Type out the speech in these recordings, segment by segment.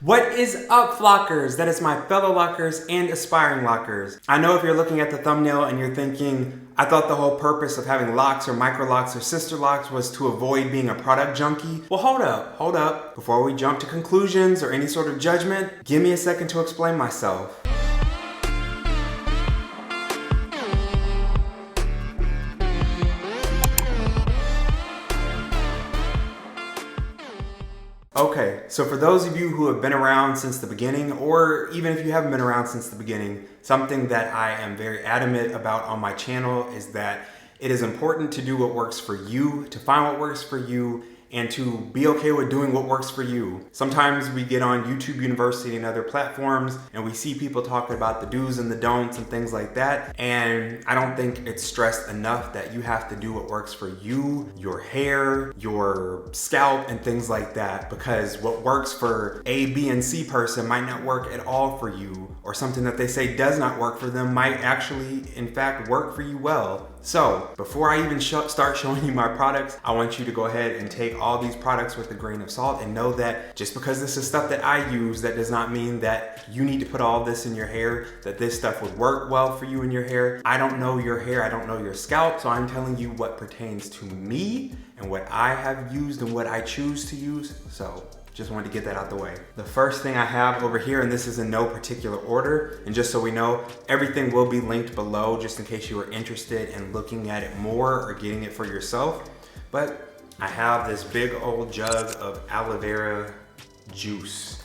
What is up, FLocers? That is my fellow lockers and aspiring lockers. I know if you're looking at the thumbnail and you're thinking, I thought the whole purpose of having locks or microlocs or sister locks was to avoid being a product junkie. Well, hold up. Before we jump to conclusions or any sort of judgment, give me a second to explain myself. Okay, so for those of you who have been around since the beginning, or even if you haven't been around since the beginning, something that I am very adamant about on my channel is that it is important to do what works for you, to find what works for you, and to be okay with doing what works for you. Sometimes we get on YouTube University and other platforms and we see people talking about the do's and the don'ts and things like that. And I don't think it's stressed enough that you have to do what works for you, your hair, your scalp, and things like that. Because what works for A, B, and C person might not work at all for you, or something that they say does not work for them might actually, in fact, work for you well. So before I even start showing you my products, I want you to go ahead and take all these products with a grain of salt and know that just because this is stuff that I use, that does not mean that you need to put all this in your hair, that this stuff would work well for you in your hair. I don't know your hair, I don't know your scalp, so I'm telling you what pertains to me and what I have used and what I choose to use. So just wanted to get that out the way. The first thing I have over here, and this is in no particular order, and just so we know, everything will be linked below just in case you are interested in looking at it more or getting it for yourself. But I have this big old jug of aloe vera juice.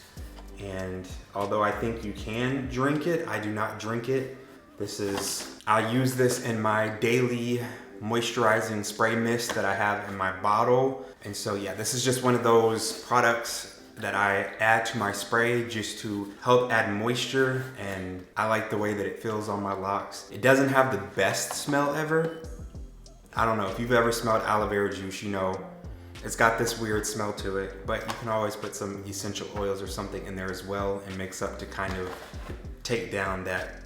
And although I think you can drink it, I do not drink it. I use this in my daily moisturizing spray mist that I have in my bottle. And so yeah, this is just one of those products that I add to my spray just to help add moisture, and I like the way that it feels on my locks. It doesn't have the best smell ever. I don't know, if you've ever smelled aloe vera juice, you know it's got this weird smell to it, but you can always put some essential oils or something in there as well and mix up to kind of take down that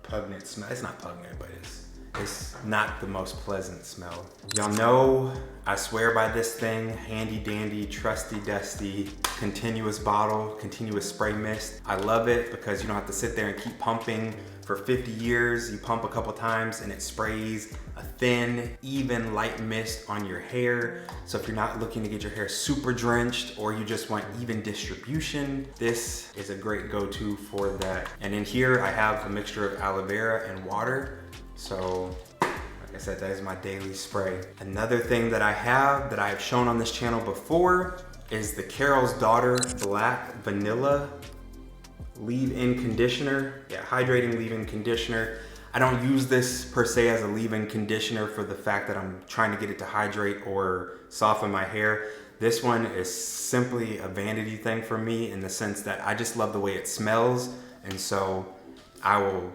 pungent smell. It's not pungent, but it's not the most pleasant smell. Y'all know I swear by this thing, handy dandy, trusty dusty, continuous bottle, continuous spray mist. I love it because you don't have to sit there and keep pumping for 50 years. You pump a couple times and it sprays a thin, even light mist on your hair. So if you're not looking to get your hair super drenched or you just want even distribution, this is a great go-to for that. And in here I have a mixture of aloe vera and water. So, like I said, that is my daily spray. Another thing that I have shown on this channel before is the Carol's Daughter Black Vanilla Leave-In Conditioner. Yeah, hydrating leave-in conditioner. I don't use this per se as a leave-in conditioner for the fact that I'm trying to get it to hydrate or soften my hair. This one is simply a vanity thing for me in the sense that I just love the way it smells. And so I will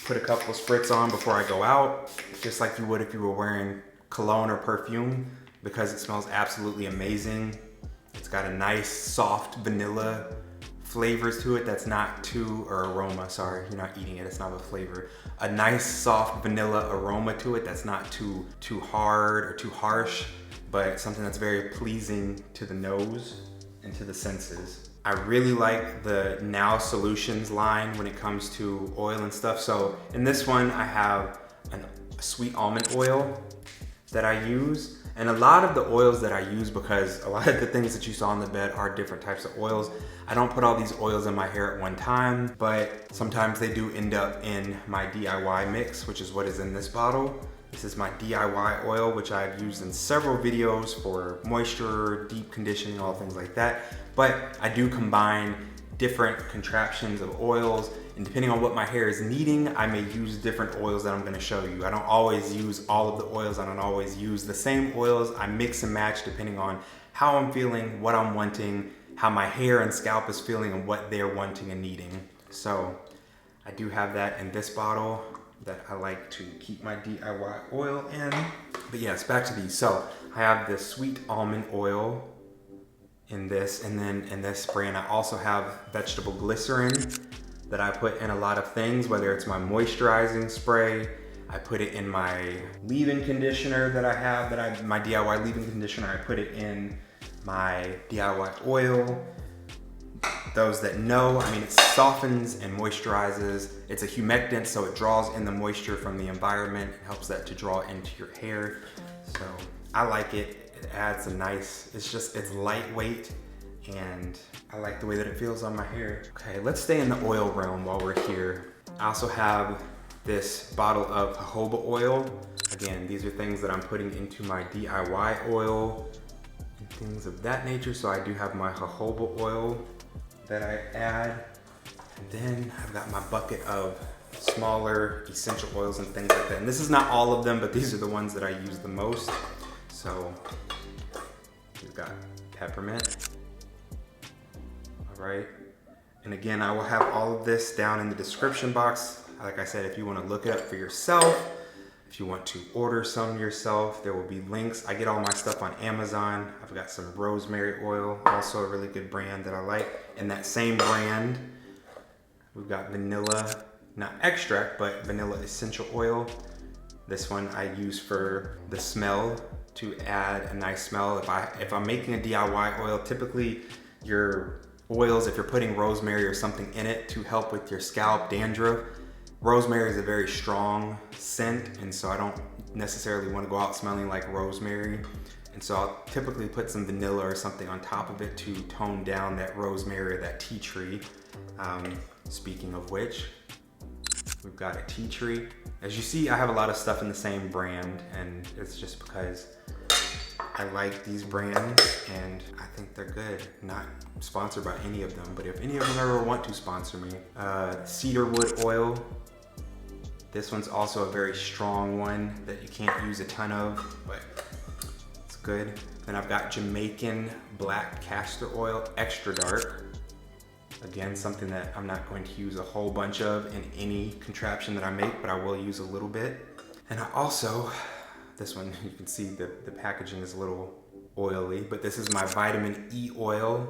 put a couple spritz on before I go out, just like you would if you were wearing cologne or perfume, because it smells absolutely amazing. It's got a nice soft vanilla flavors to it that's not too, or aroma, sorry, you're not eating it, it's not a flavor. A nice soft vanilla aroma to it that's not too hard or too harsh, but something that's very pleasing to the nose and to the senses. I really like the Now Solutions line when it comes to oil and stuff. So in this one, I have a sweet almond oil that I use. And a lot of the oils that I use, because a lot of the things that you saw on the bed are different types of oils. I don't put all these oils in my hair at one time, but sometimes they do end up in my DIY mix, which is what is in this bottle. This is my DIY oil, which I've used in several videos for moisture, deep conditioning, all things like that. But I do combine different contraptions of oils, and depending on what my hair is needing, I may use different oils that I'm gonna show you. I don't always use all of the oils. I don't always use the same oils. I mix and match depending on how I'm feeling, what I'm wanting, how my hair and scalp is feeling, and what they're wanting and needing. So I do have that in this bottle that I like to keep my DIY oil in. But yes, back to these. So I have this sweet almond oil in this, and then in this spray, and I also have vegetable glycerin that I put in a lot of things, whether it's my moisturizing spray, I put it in my leave-in conditioner that I have, my DIY leave-in conditioner, I put it in my DIY oil. those that know, I mean, it softens and moisturizes. It's a humectant, so it draws in the moisture from the environment. It helps that to draw into your hair. So I like it. It adds a nice, it's lightweight, and I like the way that it feels on my hair. Okay, let's stay in the oil realm while we're here. I also have this bottle of jojoba oil. Again, these are things that I'm putting into my DIY oil and things of that nature. So I do have my jojoba oil that I add. And then I've got my bucket of smaller essential oils and things like that. And this is not all of them, but these are the ones that I use the most. So we've got peppermint. All right. And again, I will have all of this down in the description box. Like I said, if you want to look it up for yourself, if you want to order some yourself, there will be links. I get all my stuff on Amazon. I've got some rosemary oil, also a really good brand that I like. In that same brand, we've got vanilla, not extract, but vanilla essential oil. This one I use for the smell, to add a nice smell. If I'm making a DIY oil, typically your oils, if you're putting rosemary or something in it to help with your scalp dandruff, rosemary is a very strong scent, and so I don't necessarily want to go out smelling like rosemary. And so I'll typically put some vanilla or something on top of it to tone down that rosemary or that tea tree. Speaking of which, we've got a tea tree. As you see, I have a lot of stuff in the same brand, and it's just because I like these brands and I think they're good. Not sponsored by any of them, but if any of them ever want to sponsor me. Cedarwood oil. This one's also a very strong one that you can't use a ton of, but it's good. Then I've got Jamaican black castor oil, extra dark. Again, something that I'm not going to use a whole bunch of in any contraption that I make, but I will use a little bit. And I also, this one, you can see the packaging is a little oily, but this is my vitamin E oil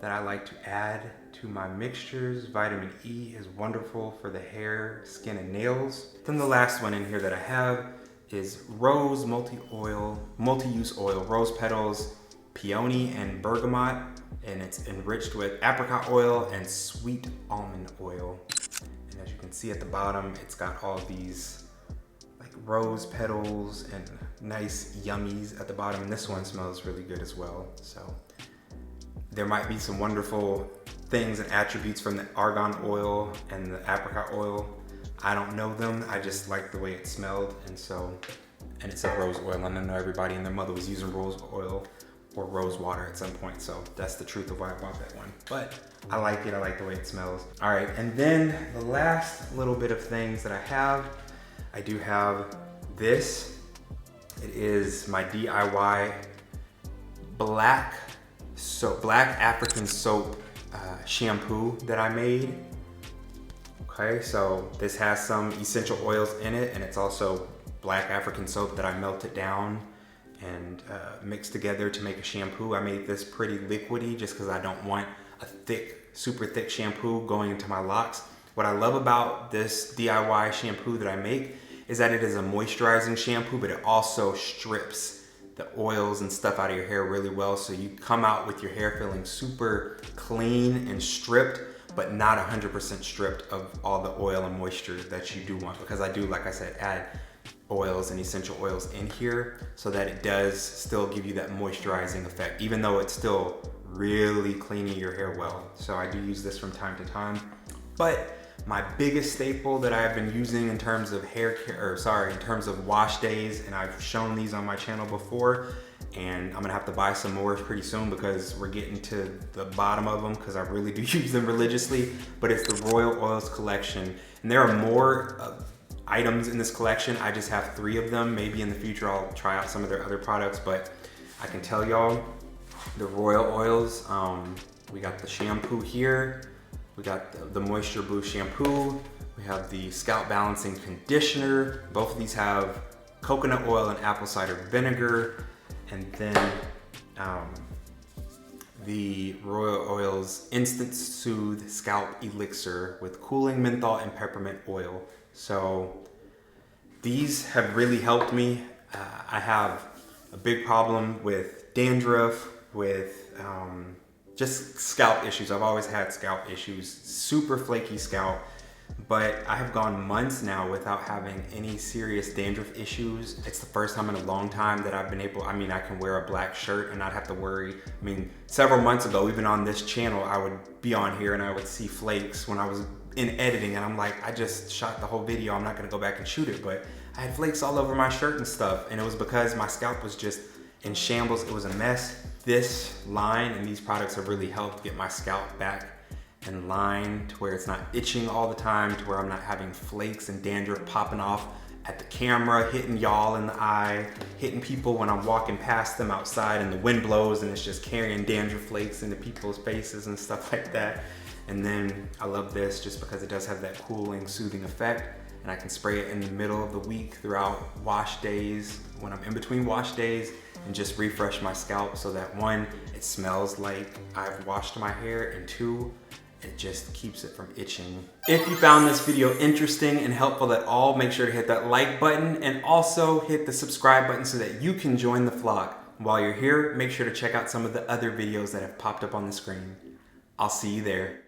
that I like to add to my mixtures. Vitamin E is wonderful for the hair, skin, and nails. Then the last one in here that I have is rose multi-use oil, rose petals, peony, and bergamot, and it's enriched with apricot oil and sweet almond oil. And as you can see at the bottom, it's got all these like rose petals and nice yummies at the bottom, and this one smells really good as well. So there might be some wonderful things and attributes from the argan oil and the apricot oil. I don't know them, I just like the way it smelled, and it's a rose oil, and I know everybody and their mother was using rose oil or rose water at some point, so that's the truth of why I bought that one. But I like it, I like the way it smells. All right, and then the last little bit of things that I do have this. It is my DIY black African soap shampoo that I made. Okay, so this has some essential oils in it, and it's also black African soap that I melted down and mixed together to make a shampoo. I made this pretty liquidy just because I don't want a super thick shampoo going into my locks. What I love about this DIY shampoo that I make is that it is a moisturizing shampoo, but it also strips the oils and stuff out of your hair really well, so you come out with your hair feeling super clean and stripped, but not 100% stripped of all the oil and moisture that you do want, because I do, like I said, add oils and essential oils in here so that it does still give you that moisturizing effect, even though it's still really cleaning your hair well. So I do use this from time to time. But my biggest staple that I've been using in terms of in terms of wash days, and I've shown these on my channel before, and I'm gonna have to buy some more pretty soon because we're getting to the bottom of them because I really do use them religiously, but it's the Royal Oils collection. And there are more items in this collection. I just have 3 of them. Maybe in the future I'll try out some of their other products, but I can tell y'all the Royal Oils, we got the shampoo here, we got the Moisture Boost shampoo, we have the scalp balancing conditioner. Both of these have coconut oil and apple cider vinegar, and then the Royal Oils Instant Soothe Scalp Elixir with cooling menthol and peppermint oil. So these have really helped me. I have a big problem with dandruff, with just scalp issues. I've always had scalp issues, super flaky scalp, but I have gone months now without having any serious dandruff issues. It's the first time in a long time that I've been able, I can wear a black shirt and not have to worry. Several months ago, even on this channel, I would be on here and I would see flakes when I was in editing, and I'm like, I just shot the whole video, I'm not gonna go back and shoot it, but I had flakes all over my shirt and stuff, and it was because my scalp was just in shambles. It was a mess. This line and these products have really helped get my scalp back in line to where it's not itching all the time, to where I'm not having flakes and dandruff popping off at the camera, hitting y'all in the eye, hitting people when I'm walking past them outside and the wind blows and it's just carrying dandruff flakes into people's faces and stuff like that. And then I love this just because it does have that cooling, soothing effect, and I can spray it in the middle of the week throughout wash days, when I'm in between wash days, and just refresh my scalp so that one, it smells like I've washed my hair, and two, it just keeps it from itching. If you found this video interesting and helpful at all, make sure to hit that like button and also hit the subscribe button so that you can join the flock. While you're here, make sure to check out some of the other videos that have popped up on the screen. I'll see you there.